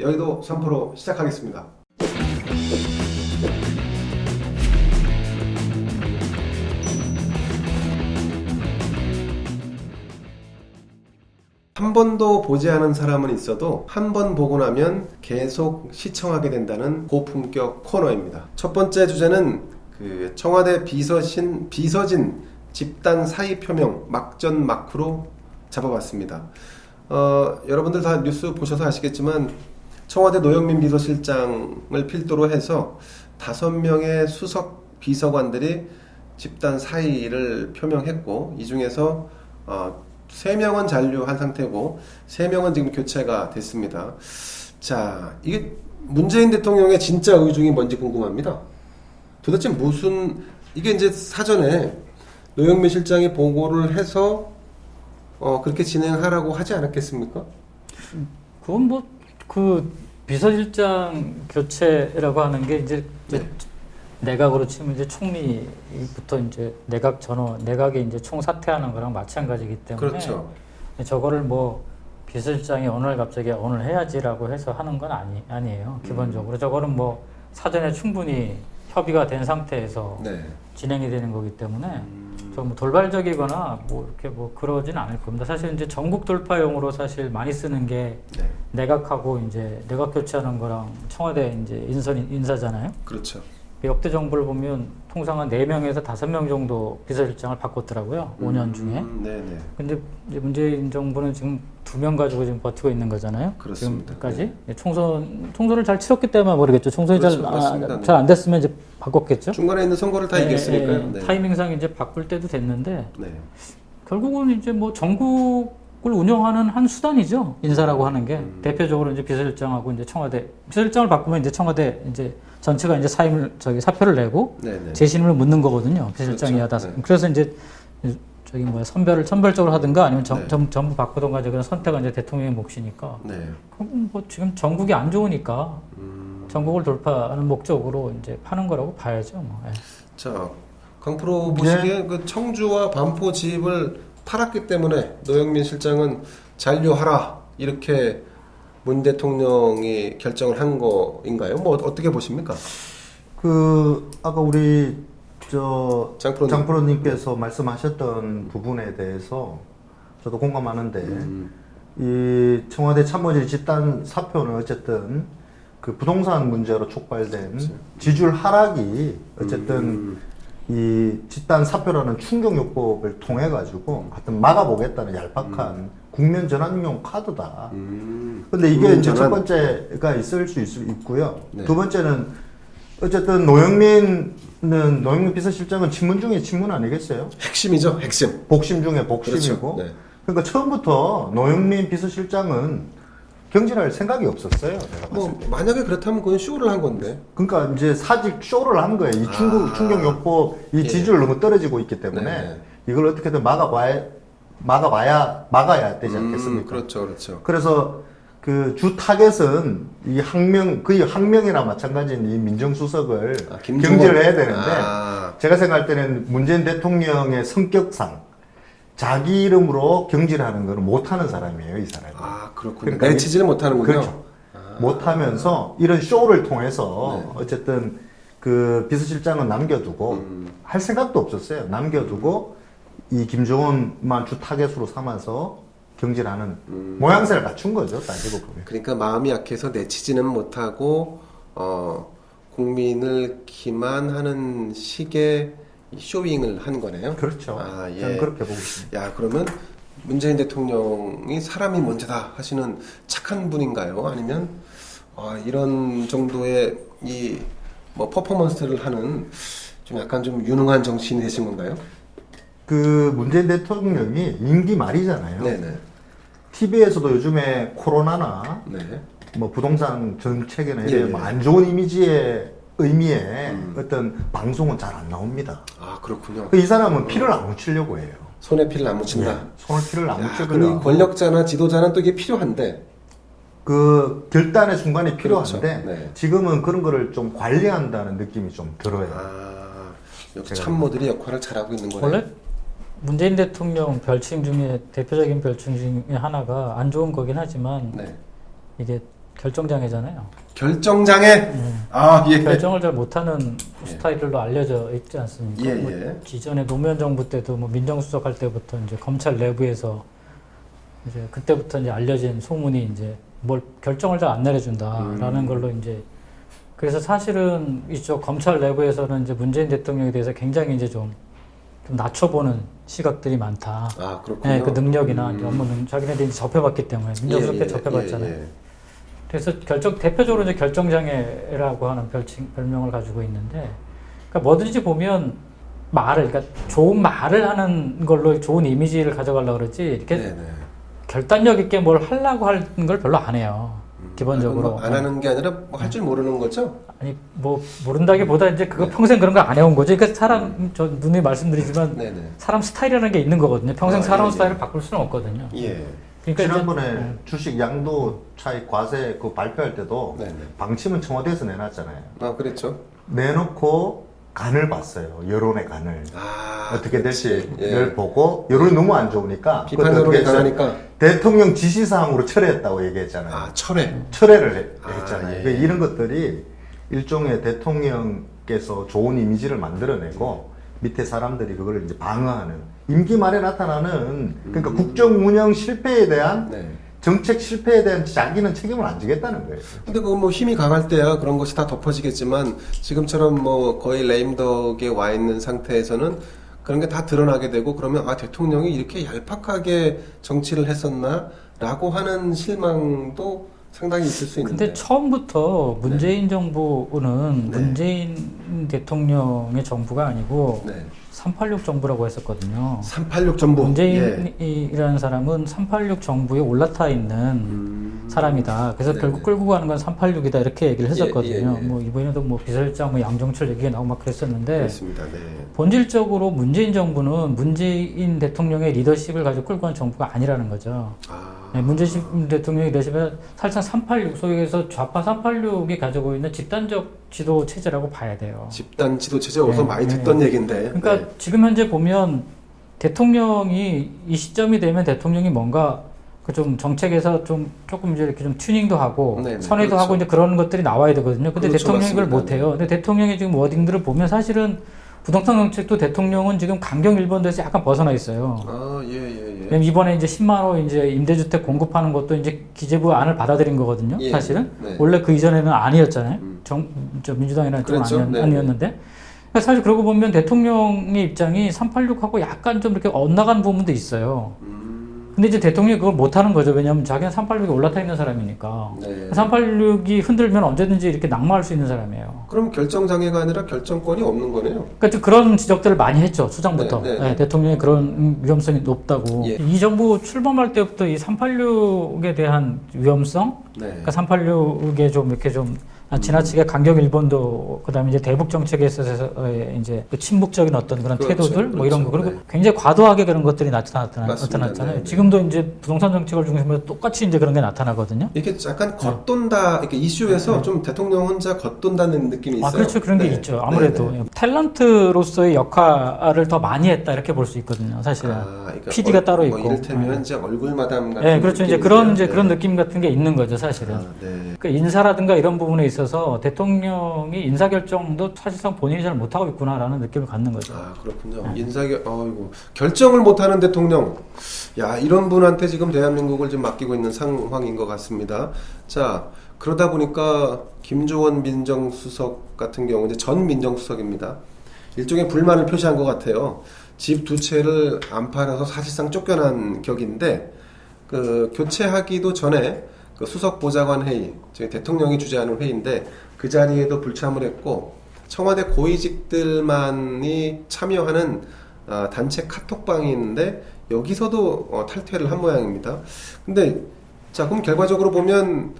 여의도 3프로 시작하겠습니다. 한 번도 보지 않은 사람은 있어도 한 번 보고 나면 계속 시청하게 된다는 고품격 코너입니다. 첫 번째 주제는 청와대 비서진 집단 사의 표명 막전 막후로 잡아봤습니다. 여러분들 다 뉴스 보셔서 아시겠지만 청와대 노영민 비서실장을 필두로 해서 5명의 수석 비서관들이 집단 사의를 표명했고, 이 중에서 3명은 잔류한 상태고 3명은 지금 교체가 됐습니다. 자, 이게 문재인 대통령의 진짜 의중이 뭔지 궁금합니다. 도대체 이게 이제 사전에 노영민 실장이 보고를 해서 그렇게 진행하라고 하지 않았겠습니까? 그건 비서실장 교체라고 하는 게 이제 내각으로 치면 이제 총리부터 이제 내각이 이제 총사퇴하는 거랑 마찬가지이기 때문에. 그렇죠. 저거를 비서실장이 갑자기 오늘 해야지라고 해서 하는 건 아니에요. 기본적으로 저거는 사전에 충분히 협의가 된 상태에서 진행이 되는 거기 때문에 돌발적이거나 이렇게 그러진 않을 겁니다. 사실 이제 전국 돌파용으로 사실 많이 쓰는 게 내각하고 이제 내각 교체하는 거랑 청와대 이제 인사잖아요. 그렇죠. 역대 정부를 보면 통상 한 4명에서 5명 정도 비서실장을 바꿨더라고요. 5년 중에. 네네. 근데 이제 문재인 정부는 지금 2명 가지고 지금 버티고 있는 거잖아요. 그렇습니다. 지금까지. 네. 총선을 잘 치렀기 때문에 모르겠죠. 총선이 그렇죠. 잘 안 됐으면 이제 바꿨겠죠. 중간에 있는 선거를 다 이겼으니까요. 네. 타이밍상 이제 바꿀 때도 됐는데 결국은 이제 전국을 운영하는 한 수단이죠. 인사라고 하는 게 대표적으로 이제 비서실장하고 이제 청와대 비서실장을 바꾸면 이제 청와대 이제 전체가 이제 사표를 내고 재신임을 묻는 거거든요. 비서실장이 하다. 그래서 이제 선별적으로 하든가 아니면 전부 바꾸든가 그런 선택은 이제 대통령의 몫이니까. 그럼 지금 전국이 안 좋으니까 전국을 돌파하는 목적으로 이제 파는 거라고 봐야죠. 자, 강프로 보시기에 그 청주와 반포 지입을 팔았기 때문에 노영민 실장은 잔류하라 이렇게 문 대통령이 결정을 한 거인가요? 어떻게 보십니까? 아까 우리 장프로님께서 네. 말씀하셨던 부분에 대해서 저도 공감하는데 이 청와대 참모진 집단 사표는 어쨌든 그 부동산 문제로 촉발된 지지율 하락이 어쨌든 이 집단 사표라는 충격요법을 통해 가지고 하여튼 막아보겠다는 얄팍한 국면 전환용 카드다. 근데 이게 이제 첫 번째가 있을 수 있고요. 두 번째는 어쨌든 노영민 비서실장은 친문 중에 친문 아니겠어요? 핵심이죠, 핵심. 복심 중에 복심이고. 그렇죠. 그러니까 처음부터 노영민 비서실장은 경질할 생각이 없었어요. 내가 봤을 때. 만약에 그렇다면 그건 쇼를 한 건데. 그러니까 이제 사직 쇼를 한 거예요. 이 충격요법, 이 지지율 너무 떨어지고 있기 때문에 이걸 어떻게든 막아야 되지 않겠습니까? 그렇죠. 그래서 그 주 타겟은 거의 항명이나 마찬가지인 이 민정수석을 경질을 해야 되는데 제가 생각할 때는 문재인 대통령의 성격상 자기 이름으로 경질하는 걸 못하는 사람이에요, 이 사람이. 그렇군요. 그러니까 내치지를 못하는군요. 그렇죠. 못하면서 이런 쇼를 통해서 어쨌든 그 비서실장은 남겨두고 할 생각도 없었어요. 남겨두고 이 김정은만 주 타겟으로 삼아서 경질하는 모양새를 갖춘 거죠, 따지고 보면. 그러니까 마음이 약해서 내치지는 못하고 국민을 기만하는 식의 쇼잉을 한 거네요. 그렇죠. 저는 그렇게 보고 있습니다. 그러면 문재인 대통령이 사람이 먼저다 하시는 착한 분인가요? 아니면 이런 정도의 퍼포먼스를 하는 약간 좀 유능한 정치인이 되신 건가요? 그 문재인 대통령이 임기 말이잖아요. TV에서도 요즘에 코로나나 부동산 정책이나 이런 안 좋은 이미지의 의미의 어떤 방송은 잘 안 나옵니다. 그렇군요. 이 사람은 피를 안 묻히려고 해요. 손에 피를 안 묻힌다. 손에 피를 안 묻히려고. 근데 권력자나 지도자는 또 이게 필요한데. 그 결단의 순간이 필요한데 지금은 그런 거를 좀 관리한다는 느낌이 좀 들어요. 역시 참모들이 역할을 잘하고 있는 거네요. 원래 문재인 대통령 별칭 중에 대표적인 별칭 중에 하나가 안 좋은 거긴 하지만 이게 결정장애잖아요. 결정장애. 아 예. 결정을 잘 못하는 스타일로 알려져 있지 않습니까? 예, 뭐 예. 기존의 노무현 정부 때도 뭐 민정수석 할 때부터 이제 검찰 내부에서 이제 그때부터 이제 알려진 소문이 이제 뭘 결정을 잘 안 내려준다라는 걸로 이제 그래서 사실은 이쪽 검찰 내부에서는 이제 문재인 대통령에 대해서 굉장히 이제 좀 낮춰보는 시각들이 많다. 아 그렇군요. 네, 그 능력이나 이제 업무 능력, 자기네들이 이제 접해봤기 때문에 민정수석 때 접해봤잖아요. 예. 그래서 대표적으로 이제 결정장애라고 하는 별명을 가지고 있는데, 그러니까 뭐든지 보면 그러니까 좋은 말을 하는 걸로 좋은 이미지를 가져가려고 그러지, 이렇게 네네. 결단력 있게 뭘 하려고 하는 걸 별로 안 해요. 기본적으로. 안 하는 게 아니라 할 줄 모르는 거죠? 아니, 뭐, 모른다기보다 이제 그거 평생 그런 거 안 해온 거죠. 그러니까 사람, 저 누누이 말씀드리지만, 네네. 사람 스타일이라는 게 있는 거거든요. 평생 살아온 예, 스타일을 예. 바꿀 수는 없거든요. 예. 그러니까 지난번에 주식 양도 차익 과세 그 발표할 때도 네네. 방침은 청와대에서 내놨잖아요. 아 그랬죠. 내놓고 간을 봤어요. 여론의 간을. 아 어떻게 그렇지. 될지를 보고 여론이 너무 안 좋으니까 비판 그것도 여론이 어떻게 했어요? 강하니까. 대통령 지시사항으로 철회했다고 얘기했잖아요. 아 철회. 철회를 아, 했잖아요. 예. 그러니까 이런 것들이 일종의 대통령께서 좋은 이미지를 만들어내고 밑에 사람들이 그걸 이제 방어하는 임기 말에 나타나는 그러니까 국정 운영 실패에 대한 네. 정책 실패에 대한 자기는 책임을 안 지겠다는 거예요. 근데 그거 뭐 힘이 강할 때야 그런 것이 다 덮어지겠지만 지금처럼 뭐 거의 레임덕에 와 있는 상태에서는 그런 게 다 드러나게 되고 그러면 아 대통령이 이렇게 얄팍하게 정치를 했었나라고 하는 실망도 상당히 있을 수 있는데. 근데 처음부터 문재인 정부는 네. 문재인 대통령의 정부가 아니고 네. 386 정부라고 했었거든요. 386 정부. 예. 문재인이라는 사람은 386 정부에 올라타 있는 사람이다. 그래서 네네. 결국 끌고 가는 건 386이다 이렇게 얘기를 했었거든요. 예, 예. 뭐 이번에도 뭐 비서실장 뭐 양정철 얘기가 나오고 막 그랬었는데 그렇습니다. 네. 본질적으로 문재인 정부는 문재인 대통령의 리더십을 가지고 끌고 간 정부가 아니라는 거죠. 아. 네, 문재인 대통령의 리더십은 사실상 386 소위에서 좌파 386이 가지고 있는 집단적 지도 체제라고 봐야 돼요. 집단 지도 체제 어디서 네, 많이 네. 듣던 얘기인데. 그러니까 네. 지금 현재 보면 대통령이 이 시점이 되면 대통령이 뭔가 그 좀 정책에서 좀 조금 이제 이렇게 좀 튜닝도 하고 네네, 선회도 그렇죠. 하고 이제 그런 것들이 나와야 되거든요. 근데 그렇죠, 대통령이 그걸 맞습니다. 못 해요. 근데 대통령의 지금 워딩들을 보면 사실은 부동산 정책도 대통령은 지금 강경 일본도에서 약간 벗어나 있어요. 아, 예, 예, 예. 왜냐면 이번에 이제 10만 호 이제 임대주택 공급하는 것도 이제 기재부 안을 받아들인 거거든요. 예, 사실은 네. 원래 그 이전에는 아니었잖아요. 저 민주당이라는 쪽은 그렇죠. 네, 아니었는데. 그러니까 사실 그러고 보면 대통령의 입장이 386하고 약간 좀 이렇게 엇나간 부분도 있어요. 근데 이제 대통령이 그걸 못하는 거죠. 왜냐하면 자기는 386에 올라타 있는 사람이니까. 네. 386이 흔들면 언제든지 이렇게 낙마할 수 있는 사람이에요. 그럼 결정장애가 아니라 결정권이 없는 거네요. 그러니까 그런 지적들을 많이 했죠. 수장부터. 네, 네, 네. 대통령이 그런 위험성이 높다고. 예. 이 정부 출범할 때부터 이 386에 대한 위험성, 네. 그러니까 386에 좀 이렇게 좀 지나치게 강경 일본도 그다음에 이제 대북 정책에 있어서의 이제 그 침묵적인 어떤 그런 그렇죠, 태도들 뭐 이런 거 그렇죠. 그리고 네. 굉장히 과도하게 그런 것들이 나타났잖아요. 맞습니다. 네, 네. 지금도 이제 부동산 정책을 중심으로 똑같이 이제 그런 게 나타나거든요. 이렇게 약간 겉돈다, 이렇게 이슈에서 좀 대통령 혼자 겉돈다는 느낌이 있어요. 그렇죠. 그런 게 네. 있죠. 아무래도 네, 네. 탤런트로서의 역할을 더 많이 했다 이렇게 볼 수 있거든요. 사실은. 그러니까 PD가 따로 있고. 이를테면 이제 얼굴 마담 같은. 네, 그렇죠. 이제 느낌인데요. 그런 네. 느낌 같은 게 있는 거죠, 사실은. 네. 그 인사라든가 이런 부분에 있어서 대통령이 인사 결정도 사실상 본인이 잘 못하고 있구나라는 느낌을 갖는 거죠. 그렇군요. 결정을 못하는 대통령. 야, 이런 분한테 지금 대한민국을 좀 맡기고 있는 상황인 것 같습니다. 자, 그러다 보니까 김조원 민정수석 같은 경우 이제 전 민정수석입니다. 일종의 불만을 표시한 것 같아요. 집 두 채를 안 팔아서 사실상 쫓겨난 격인데 그 교체하기도 전에 그 수석 보좌관 회의, 저희 대통령이 주재하는 회의인데 그 자리에도 불참을 했고 청와대 고위직들만이 참여하는 단체 카톡방이 있는데 여기서도 탈퇴를 한 모양입니다. 근데 자 그럼 결과적으로 보면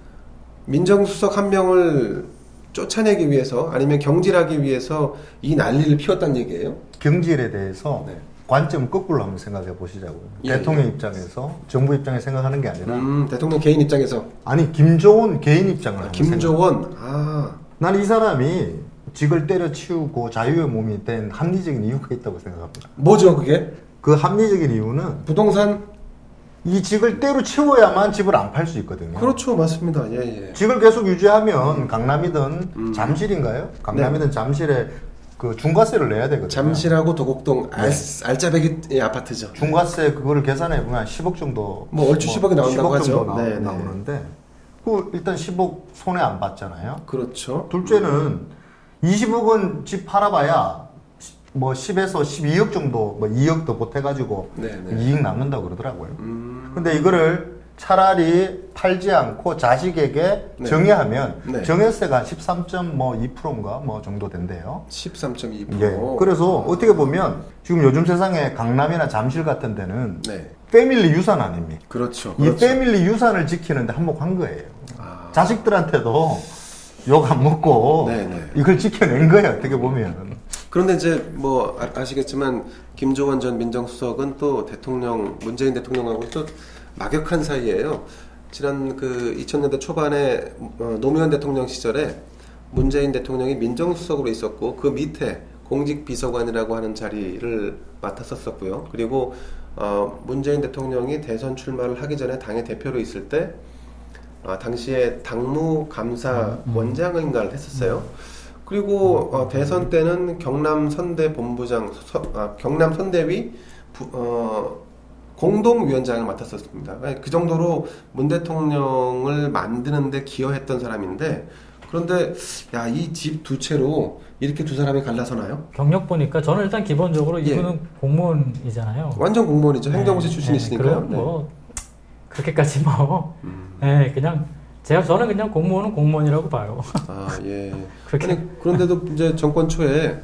민정수석 한 명을 쫓아내기 위해서 아니면 경질하기 위해서 이 난리를 피웠다는 얘기예요? 경질에 대해서 네. 관점 거꾸로 한번 생각해 보시자고요. 예, 대통령 예. 입장에서 정부 입장에서 생각하는 게 아니라 대통령 개인 입장에서 아니 김조원 개인 입장을 한번 김조원 난 이 사람이 직을 때려치우고 자유의 몸이 된 합리적인 이유가 있다고 생각합니다. 뭐죠 그게? 그 합리적인 이유는 부동산 이 직을 때로 채워야만 집을 안 팔 수 있거든요. 그렇죠, 맞습니다. 예, 예. 직을 계속 유지하면 강남이든 잠실인가요? 강남이든 네. 잠실에 그 중과세를 내야 되거든요. 잠실하고 도곡동 네. 알짜배기 아파트죠. 중과세 그거를 계산해 보면 10억 정도 뭐 얼추 10억이 나온다고 10억 하죠. 정도 네, 네. 나오는데 그 일단 10억 손해 안 봤잖아요. 그렇죠. 둘째는 20억은 집 팔아봐야 뭐 10에서 12억 정도, 뭐 2억 더 보태가지고 네, 네. 이익 남는다고 그러더라고요. 근데 이거를 차라리 팔지 않고 자식에게 네. 정액하면 네. 정액세가 한 13.2%인가 뭐 정도 된대요. 13.2%. 예. 그래서 어떻게 보면 지금 요즘 세상에 강남이나 잠실 같은 데는 네. 패밀리 유산 아닙니까? 그렇죠. 이 그렇죠. 패밀리 유산을 지키는데 한몫한 거예요. 아. 자식들한테도 욕 안 먹고 네네. 이걸 지켜낸 거예요. 어떻게 보면. 그런데 이제 뭐 아시겠지만 김조원 전 민정수석은 또 문재인 대통령하고 또 막역한 사이예요. 지난 그 2000년대 초반에 노무현 대통령 시절에 문재인 대통령이 민정수석으로 있었고 그 밑에 공직비서관이라고 하는 자리를 맡았었고요. 그리고 문재인 대통령이 대선 출마를 하기 전에 당의 대표로 있을 때 당시에 당무감사원장인가를 했었어요. 그리고 대선 때는 경남 선대위 공동위원장을 맡았었습니다. 그 정도로 문 대통령을 만드는데 기여했던 사람인데 그런데 야, 이 집 두 채로 이렇게 두 사람이 갈라서나요? 경력 보니까 저는 일단 기본적으로 예. 이분은 공무원이잖아요. 완전 공무원이죠. 행정고시 네, 출신이시니까. 네, 그럼 뭐 그렇게까지 뭐 네, 그냥 저는 그냥 공무원은 공무원이라고 봐요. 아, 예. 그렇게. 아니, 그런데도 이제 정권 초에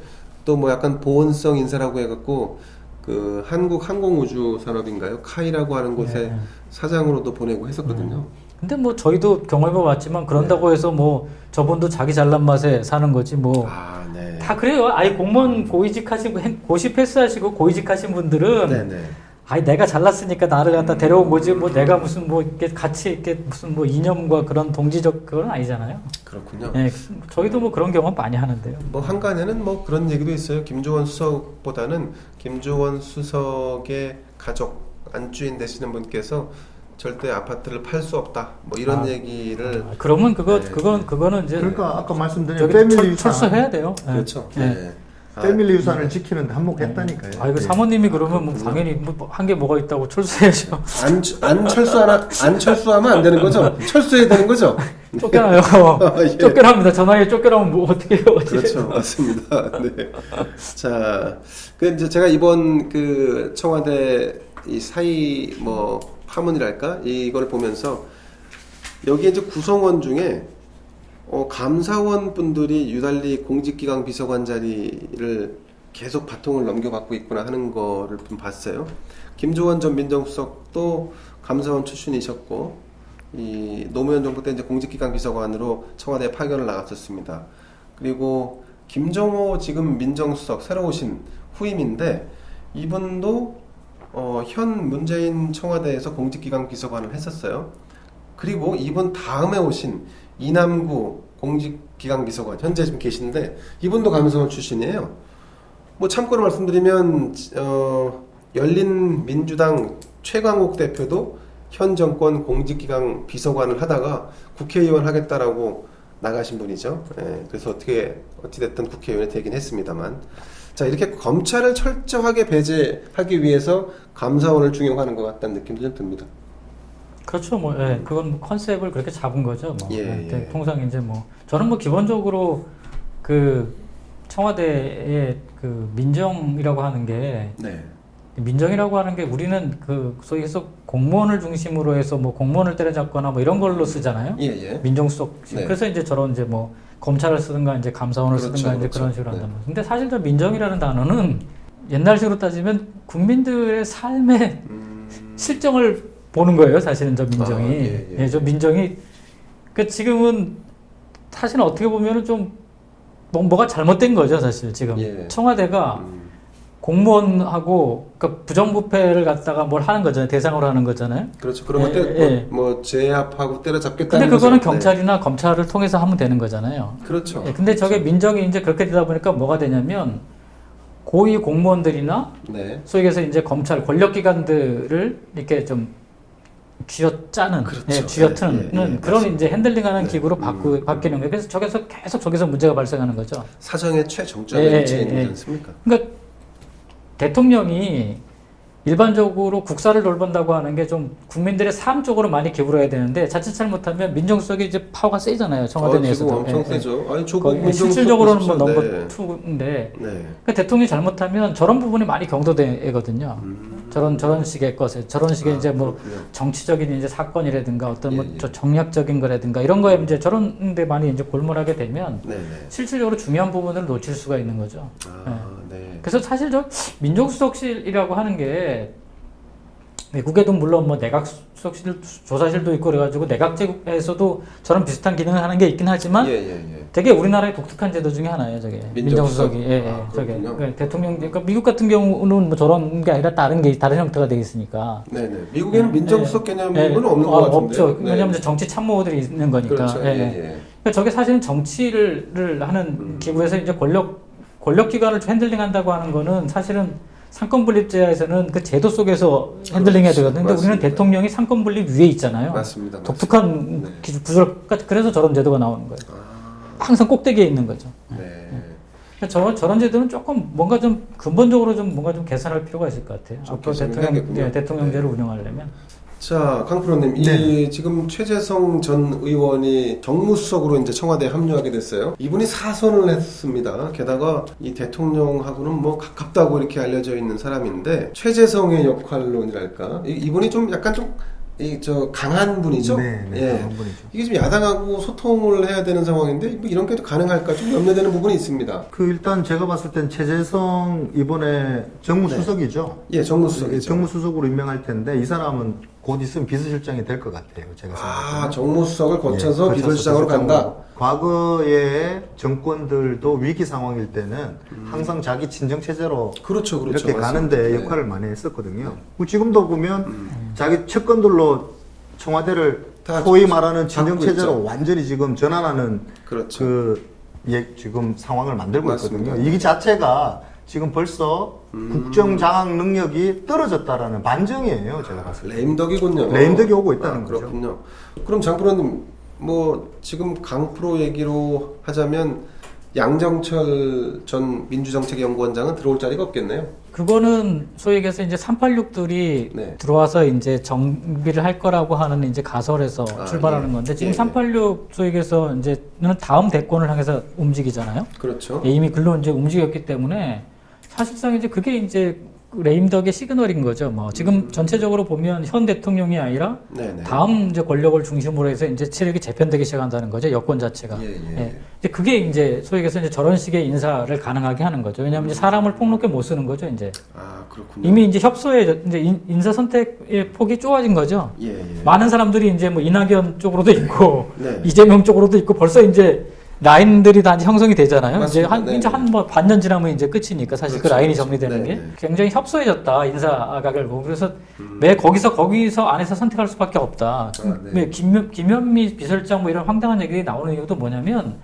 또 뭐 약간 보온성 인사라고 해갖고 그 한국항공우주산업인가요? 카이라고 하는 곳에 네. 사장으로도 보내고 했었거든요. 근데 뭐 저희도 경험해봤지만 그런다고 해서 뭐 저분도 자기 잘난 맛에 사는 거지 뭐. 아, 네. 다 그래요. 아예 공무원 고시 패스하시고 고위직하신 분들은 네네. 아니 내가 잘났으니까 나를 갖다 데려온 거지 뭐 내가 무슨 뭐 이렇게 같이 이렇게 무슨 뭐 이념과 그런 동지적 그건 아니잖아요. 그렇군요. 네, 저희도 뭐 그런 경험 많이 하는데요. 뭐 한간에는 뭐 그런 얘기도 있어요. 김조원 수석보다는 김조원 수석의 가족 안주인 되시는 분께서 절대 아파트를 팔 수 없다. 뭐 이런 얘기를 그러면 네. 그거는 이제 그러니까 아까 말씀드린 저기 패밀리 유산, 철수해야 돼요. 네. 그렇죠. 네. 네. 패밀리 유산을 지키는데 한몫했다니까요. 아 이거 사모님이 그러면 뭐 당연히 뭐 한 게 뭐가 있다고 철수해야죠. 안 철수하면 안 되는 거죠? 철수해야 되는 거죠? 쫓겨나요. 예. 쫓겨납니다. 전화에 쫓겨나면 뭐 어떻게 해요? 그렇죠, 맞습니다. 네. 자, 그 이제 제가 이번 그 청와대 이 사이 뭐 파문이랄까 이걸 보면서 여기에 이제 구성원 중에 감사원 분들이 유달리 공직기강 비서관 자리를 계속 바통을 넘겨받고 있구나 하는 거를 좀 봤어요. 김조원 전 민정수석도 감사원 출신이셨고, 이 노무현 정부 때 이제 공직기강 비서관으로 청와대에 파견을 나갔었습니다. 그리고 김정호 지금 민정수석 새로 오신 후임인데 이분도 현 문재인 청와대에서 공직기강 비서관을 했었어요. 그리고 이분 다음에 오신 이남구 공직기강비서관 현재 지금 계신데 이분도 감사원 출신이에요. 뭐 참고로 말씀드리면 열린민주당 최강욱 대표도 현 정권 공직기강비서관을 하다가 국회의원 하겠다라고 나가신 분이죠. 예, 그래서 어찌됐든 국회의원이 되긴 했습니다만, 자 이렇게 검찰을 철저하게 배제하기 위해서 감사원을 중용하는 것 같다는 느낌도 좀 듭니다. 그렇죠. 뭐, 예, 그건 뭐 컨셉을 그렇게 잡은 거죠. 뭐. 예, 예. 통상 이제 뭐, 저는 뭐 기본적으로 그 청와대의 그 민정이라고 하는 게, 네. 민정이라고 하는 게 우리는 그 소위 해서 공무원을 중심으로 해서 뭐 공무원을 때려잡거나 뭐 이런 걸로 쓰잖아요. 예, 예. 민정수석. 네. 그래서 이제 저런 이제 뭐 검찰을 쓰든가 이제 감사원을 그렇죠, 쓰든가 이제 그렇죠. 그런 식으로 네. 한단 말이에요. 근데 사실 저 민정이라는 단어는 옛날식으로 따지면 국민들의 삶의 실정을 보는 거예요. 사실은 저 민정이. 아, 예, 예. 저 민정이 그 지금은 사실은 어떻게 보면은 좀 뭐가 잘못된 거죠. 사실 지금 예. 청와대가 공무원하고 그러니까 부정부패를 갖다가 뭘 하는 거잖아요. 대상으로 하는 거잖아요. 그렇죠. 그런 예, 것들 예. 뭐 제압하고 때려잡겠다는 근데 그거는 거죠. 경찰이나 검찰을 통해서 하면 되는 거잖아요. 네. 그렇죠. 예, 근데 저게 민정이 이제 그렇게 되다 보니까 뭐가 되냐면 고위 공무원들이나 네. 소위 해서 이제 검찰 권력기관들을 이렇게 좀 쥐어짜는, 그렇죠. 예, 쥐어트는 그런 맞습니다. 이제 핸들링하는 네. 기구로 바뀌는 거예요. 그래서 저기서 문제가 발생하는 거죠. 사정의 최정점에 위치해 있지 예. 않습니까? 그러니까 대통령이 일반적으로 국사를 돌본다고 하는 게 좀 국민들의 삶 쪽으로 많이 기울어야 해야 되는데 자칫 잘못하면 민정수석이 이제 파워가 세잖아요. 청와대 내에서도. 지금 엄청 세죠. 아니 조국 거의 민정수석 실질적으로는 뭐 보십시오. 넘버 네. 2인데 네. 그러니까 대통령이 잘못하면 저런 부분이 많이 경도되거든요. 저런 식의 것에 저런 식의 이제 뭐 그렇군요. 정치적인 이제 사건이라든가 어떤 뭐 예. 저 정략적인 거라든가 이런 거에 이제 저런 데 많이 이제 골몰하게 되면 네. 실질적으로 중요한 부분을 놓칠 수가 있는 거죠. 네. 그래서 사실 저 민정수석실이라고 하는 게 외국에도 물론 뭐 내각수석실 조사실도 있고 그래가지고 내각제에서도 저런 비슷한 기능을 하는 게 있긴 하지만 예. 되게 우리나라의 독특한 제도 중에 하나예요, 저게. 민정수석? 민정수석이. 저게. 그렇군요. 그러니까 대통령, 그러니까 미국 같은 경우는 뭐 저런 게 아니라 다른 형태가 되어 있으니까. 네네. 미국에는 민정수석 개념은 없는 것 같은데. 없죠. 왜냐하면 이제 정치 참모들이 있는 거니까. 그렇죠. 그러니까 저게 사실은 정치를 하는 기구에서 이제 권력 기관을 핸들링한다고 하는 거는 사실은 상권 분립제에서는 그 제도 속에서 핸들링해야 되거든요. 근데 우리는 맞습니다. 대통령이 상권 분립 위에 있잖아요. 맞습니다. 독특한 네. 기준 구조를 그래서 저런 제도가 나오는 거예요. 항상 꼭대기에 있는 거죠. 네. 그러니까 저런 제도는 조금 뭔가 좀 근본적으로 좀 뭔가 좀 개선할 필요가 있을 것 같아요. 좀 앞으로 개선을 해야겠군요. 대통령제를 운영하려면. 자, 강프로님, 이 지금 최재성 전 의원이 정무수석으로 이제 청와대에 합류하게 됐어요. 이분이 사선을 했습니다. 게다가 이 대통령하고는 뭐 가깝다고 이렇게 알려져 있는 사람인데 최재성의 역할론이랄까, 이분이 좀 약간 좀 강한 분이죠. 네, 강한 분이죠. 이게 좀 야당하고 소통을 해야 되는 상황인데 뭐 이런 게 가능할까 좀 염려되는 부분이 있습니다. 일단 제가 봤을 땐 최재성 이번에 정무수석이죠. 예, 정무수석이죠. 정무수석으로 임명할 텐데 이 사람은 곧 있으면 비서실장이 될 것 같아요. 제가 생각하면. 정무수석을 거쳐서 비서실장으로 간다. 과거의 정권들도 위기 상황일 때는 항상 자기 친정 체제로 그렇죠. 이렇게 맞습니다. 가는데 네. 역할을 많이 했었거든요. 지금도 보면 자기 측근들로 청와대를 다 소위 말하는 친정 잡고 체제로 있죠. 완전히 지금 전환하는 그렇죠. 지금 상황을 만들고 맞습니다. 있거든요. 이 자체가 지금 벌써 국정 장악 능력이 떨어졌다라는 반증이에요. 제가 봤을 때. 레임덕이군요. 레임덕이 오고 있다는 거죠. 그렇군요. 그럼 장프로님, 뭐 지금 강프로 얘기로 하자면 양정철 전 민주정책연구원장은 들어올 자리가 없겠네요. 그거는 소위 얘기해서 이제 386들이 네. 들어와서 이제 정비를 할 거라고 하는 이제 가설에서 출발하는 예. 건데 지금 예, 386 소위 얘기해서 이제는 다음 대권을 향해서 움직이잖아요. 그렇죠. 이미 글로 이제 움직였기 때문에 사실상 이제 그게 이제 레임덕의 시그널인 거죠. 뭐 지금 전체적으로 보면 현 대통령이 아니라 네네. 다음 이제 권력을 중심으로 해서 이제 체력이 재편되기 시작한다는 거죠. 여권 자체가. 예. 이제 그게 이제 소위 얘기해서 이제 저런 식의 인사를 가능하게 하는 거죠. 왜냐하면 이제 사람을 폭넓게 못 쓰는 거죠. 이제 그렇군요. 이미 이제 협소에 이제 인사 선택의 폭이 좁아진 거죠. 예. 많은 사람들이 이제 뭐 이낙연 쪽으로도 있고 네. 이재명 쪽으로도 있고 벌써 이제 라인들이 다 이제 형성이 되잖아요. 맞습니다. 네. 이제 한 뭐 반년 지나면 이제 끝이니까 사실 그렇죠, 그 라인이 그렇죠. 정리되는 네, 게 네. 굉장히 협소해졌다 인사가 결국. 그래서 매 거기서 안에서 선택할 수밖에 없다. 네. 왜 김현미 비서실장 뭐 이런 황당한 얘기 나오는 이유도 뭐냐면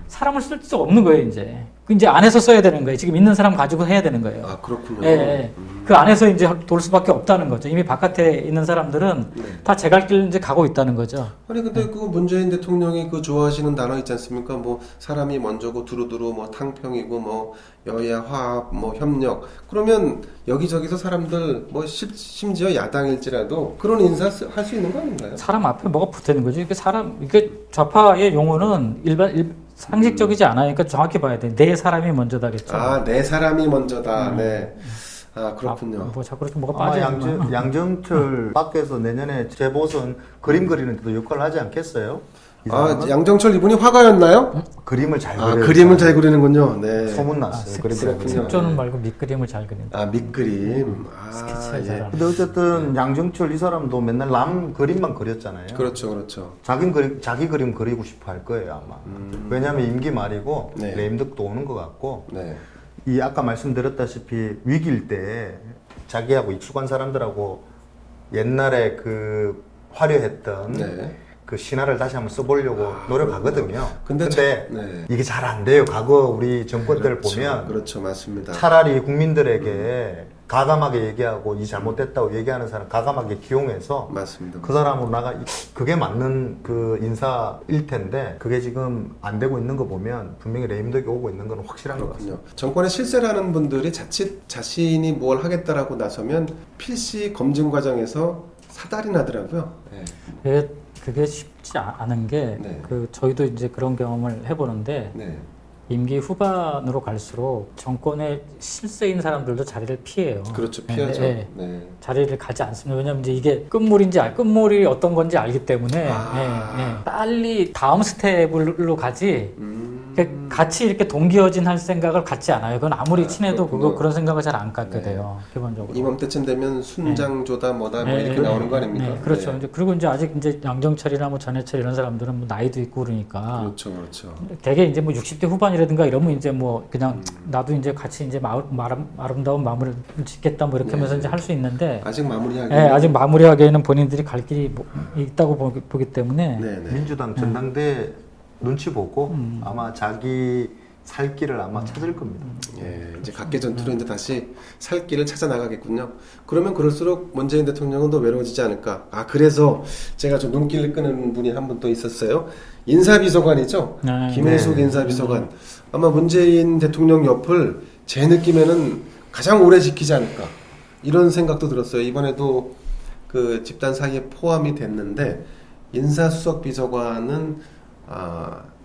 사람을 쓸 수 없는 거예요 이제. 그 이제 안에서 써야 되는 거예요. 지금 있는 사람 가지고 해야 되는 거예요. 그렇군요. 예. 그 안에서 이제 돌 수밖에 없다는 거죠. 이미 바깥에 있는 사람들은 네. 다 제갈길 이제 가고 있다는 거죠. 아니 근데 그 문재인 대통령이 그 좋아하시는 단어 있지 않습니까? 뭐 사람이 먼저고 두루두루 뭐 탕평이고 뭐 여야 화합 뭐 협력 그러면 여기저기서 사람들 뭐 심지어 야당일지라도 그런 인사 할 수 있는 거 아닌가요? 사람 앞에 뭐가 붙어 있는 거죠. 이게 좌파의 용어는 상식적이지 않아요. 그러니까 정확히 봐야 돼. 내 사람이 먼저다겠죠. 내 사람이 먼저다. 네. 그렇군요. 뭐 자꾸 이렇게 뭐가 아마 빠지는 양정철 밖에서 내년에 재보선 그림 그리는 데도 역할을 하지 않겠어요? 이 사람은? 양정철 이분이 화가였나요? 그림을 잘 그려요. 그림을 잘 그리는군요. 네. 소문났어요. 그림 잘 그리는. 색조는 말고 밑그림을 잘 그린다. 밑그림. 스케치를 예. 잘하는. 근데 어쨌든 양정철 이 사람도 맨날 남 그림만 그렸잖아요. 그렇죠. 자기 그림 그리고 싶어 할 거예요 아마. 왜냐하면 임기 말이고 네. 레임덕도 오는 것 같고 네. 이 아까 말씀드렸다시피 위기일 때 자기하고 익숙한 사람들하고 옛날에 그 화려했던 네. 그 신화를 다시 한번 써보려고 노력하거든요. 근데 네. 이게 잘 안 돼요. 과거 우리 정권들을 보면 그렇죠. 맞습니다. 차라리 국민들에게 가감하게 얘기하고 이 잘못됐다고 얘기하는 사람 가감하게 기용해서 맞습니다. 그 사람으로 그게 맞는 그 인사일 텐데 그게 지금 안 되고 있는 거 보면 분명히 레임덕이 오고 있는 건 확실한 것 같습니다. 정권의 실세를 하는 분들이 자칫 자신이 뭘 하겠다라고 나서면 필시 검증 과정에서 사달이 나더라고요. 네. 그게 쉽지 않은 게 네. 저희도 이제 그런 경험을 해보는데 네. 임기 후반으로 갈수록 정권의 실세인 사람들도 자리를 피해요. 그렇죠. 피하죠. 네, 네. 네. 자리를 가지 않습니다. 왜냐하면 이제 이게 끝물이 어떤 건지 알기 때문에 빨리 다음 스텝으로 가지. 같이 이렇게 동기어진 할 생각을 갖지 않아요. 그건 아무리 친해도 그런 생각을 잘 안 갖게 돼요. 기본적으로. 이맘때쯤 되면 순장조다 뭐다 뭐 이렇게 나오는 거 아닙니까? 네, 그렇죠. 이제 그리고 이제 아직 이제 양정철이나 뭐 전해철 이런 사람들은 뭐 나이도 있고 그러니까. 그렇죠, 그렇죠. 되게 이제 뭐 60대 후반이라든가 이러면 이제 뭐 그냥 나도 이제 같이 이제 아름다운 마무리를 짓겠다 뭐 이렇게 하면서 이제 할 수 있는데 아직 마무리하기. 네, 아직 마무리하기에는 본인들이 갈 길이 있다고 보기 때문에. 민주당 전당대 눈치 보고 아마 자기 살 길을 아마 찾을 겁니다. 이제 각계 전투로 이제 다시 살 길을 찾아 나가겠군요. 그러면 그럴수록 문재인 대통령은 더 외로워지지 않을까. 그래서 제가 좀 눈길을 끄는 분이 한 분 또 있었어요. 인사비서관이죠. 김혜숙 인사비서관. 아마 문재인 대통령 옆을 제 느낌에는 가장 오래 지키지 않을까. 이런 생각도 들었어요. 이번에도 그 집단 사이에 포함이 됐는데 인사수석 비서관은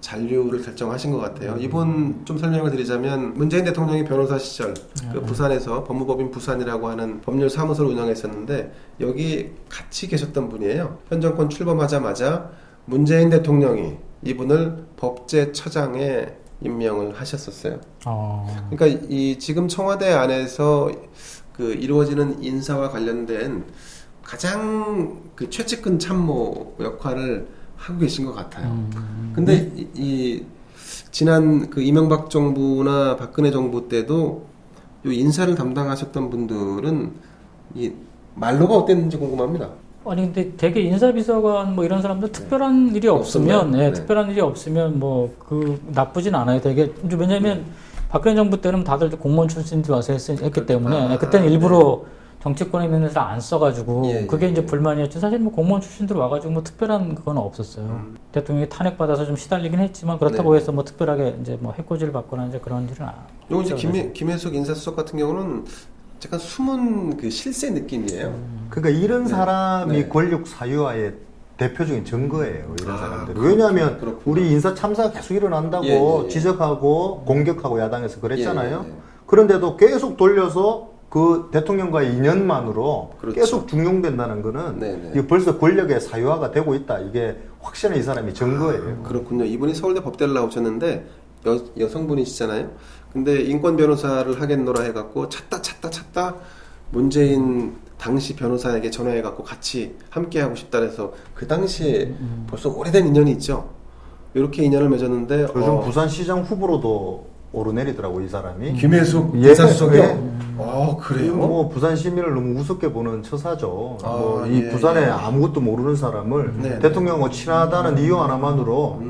잔류를 결정하신 것 같아요. 이분 좀 설명을 드리자면 문재인 대통령이 변호사 시절 그 부산에서 법무법인 부산이라고 하는 법률 사무소를 운영했었는데 여기 같이 계셨던 분이에요. 현 정권 출범하자마자 문재인 대통령이 이분을 법제처장에 임명을 하셨었어요. 그러니까 이 지금 청와대 안에서 그 이루어지는 인사와 관련된 가장 그 최측근 참모 역할을 하고 계신 것 같아요. 근데 이 지난 그 이명박 정부나 박근혜 정부 때도 요 인사를 담당하셨던 분들은 이 말로가 어땠는지 궁금합니다. 아니 근데 되게 인사비서관 뭐 이런 사람들 특별한 일이 없으면 네. 특별한 일이 없으면 뭐 나쁘진 않아요. 되게 왜냐면 박근혜 정부 때는 다들 공무원 출신들 와서 했기 때문에 그때는 일부러 정치권에 있는 데서 안 써가지고 그게 이제 불만이었지. 사실 뭐 공무원 출신들 와가지고 뭐 특별한 그건 없었어요. 대통령이 탄핵받아서 좀 시달리긴 했지만 그렇다고 해서 뭐 특별하게 이제 뭐 해코지를 받거나 이제 그런 일은 요 이제 김혜숙 인사수석 같은 경우는 약간 숨은 그 실세 느낌이에요. 그러니까 이런 사람이 권력 사유화의 대표적인 증거예요. 이런 사람들. 왜냐하면 그렇구나. 우리 인사 참사가 계속 일어난다고 지적하고 공격하고 야당에서 그랬잖아요. 그런데도 계속 돌려서 그 대통령과의 인연만으로 계속 중용된다는 거는 이게 벌써 권력의 사유화가 되고 있다. 이게 확실한 이 사람이 증거예요. 그렇군요. 이분이 서울대 법대를 나오셨는데 여성분이시잖아요. 근데 인권 변호사를 하겠노라 해갖고 찾다 문재인 당시 변호사에게 전화해갖고 같이 함께하고 싶다 해서 그 당시에 벌써 오래된 인연이 있죠. 이렇게 인연을 맺었는데 요즘 부산시장 후보로도 오르내리더라고 이 사람이. 김혜숙 인사수석이요? 그래요? 뭐 부산 시민을 너무 우습게 보는 처사죠. 이 부산에 아무것도 모르는 사람을 대통령하고 친하다는 이유 하나만으로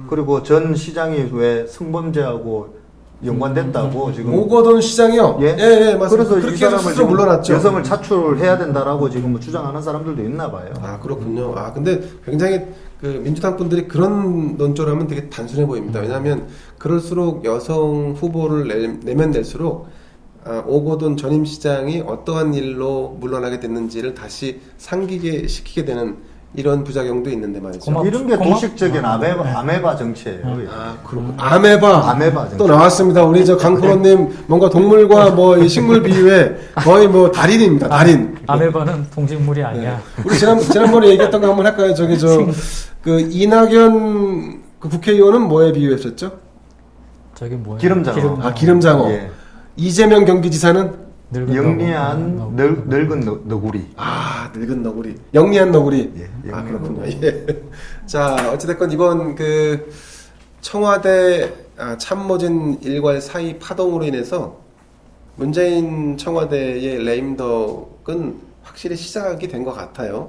그리고 전 시장이 왜 성범죄하고 연관됐다고 지금 오거돈 시장이요? 예, 맞습니다. 그래서 이 그렇게 사람을 스스로 물러났죠. 여성을 차출해야 된다라고 지금 주장하는 사람들도 있나 봐요. 그렇군요. 근데 굉장히 그 민주당 분들이 그런 논조라면 되게 단순해 보입니다. 왜냐하면 그럴수록 여성 후보를 내면 낼수록 오거돈 전임 시장이 어떠한 일로 물러나게 됐는지를 다시 상기게 시키게 되는 이런 부작용도 있는데 말이죠. 이런 게 도식적인 아메바 정치예요. 그렇군. 아메바 정치. 또 나왔습니다. 우리 저 강프로님 뭔가 동물과 뭐 이 식물 비유에 거의 뭐 달인입니다. 달인. 아메바는 동식물이 아니야. 우리 지난번에 얘기했던 거 한번 할까요? 그 이낙연 그 국회의원은 뭐에 비유했었죠? 저기 뭐야? 기름장어. 기름장어. 이재명 경기지사는 영리한 늙은 너구리. 늙은 너구리. 영리한 너구리. 그렇군요. 자, 어찌됐건 이번 그 청와대 참모진 일괄 사의 파동으로 인해서 문재인 청와대의 레임덕은 확실히 시작이 된 것 같아요.